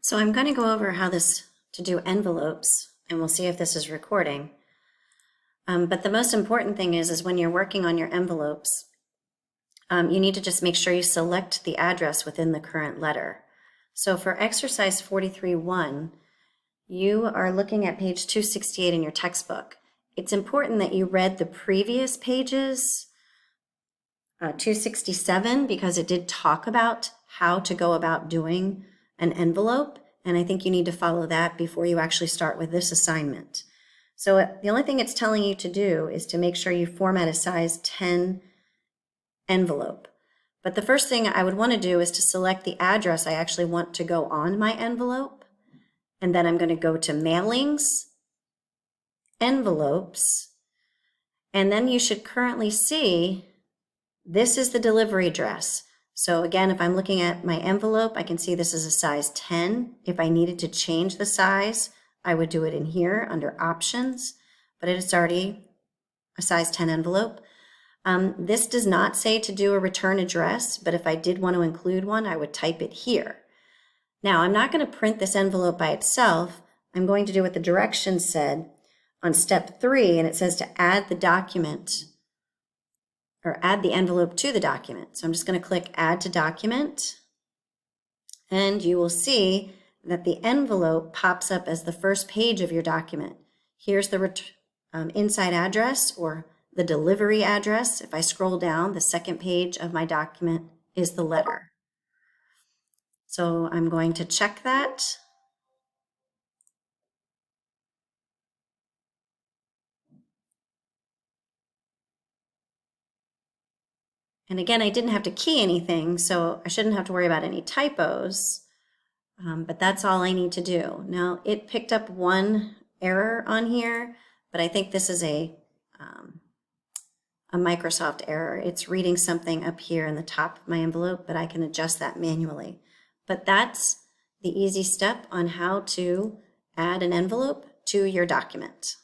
So I'm going to go over how to do envelopes, and we'll see if this is recording. But the most important thing is when you're working on your envelopes, you need to just make sure you select the address within the current letter. So for exercise 43-1, you are looking at page 268 in your textbook. It's important that you read the previous pages, 267, because it did talk about how to go about doing an envelope, and I think you need to follow that before you actually start with this assignment. So the only thing it's telling you to do is to make sure you format a size 10 envelope. But the first thing I would want to do is to select the address I actually want to go on my envelope, and then I'm going to go to Mailings, Envelopes, and then you should currently see this is the delivery address. So again, if I'm looking at my envelope, I can see this is a size 10. If I needed to change the size, I would do it in here under options, but it's already a size 10 envelope. This does not say to do a return address, but if I did want to include one, I would type it here. Now, I'm not going to print this envelope by itself. I'm going to do what the directions said on step 3, and it says to add the document or add the envelope to the document. So I'm just going to click Add to Document, and you will see that the envelope pops up as the first page of your document. Here's the inside address or the delivery address. If I scroll down, the second page of my document is the letter. So I'm going to check that. And again, I didn't have to key anything, so I shouldn't have to worry about any typos, but that's all I need to do. Now, it picked up one error on here, but I think this is a Microsoft error. It's reading something up here in the top of my envelope, but I can adjust that manually. But that's the easy step on how to add an envelope to your document.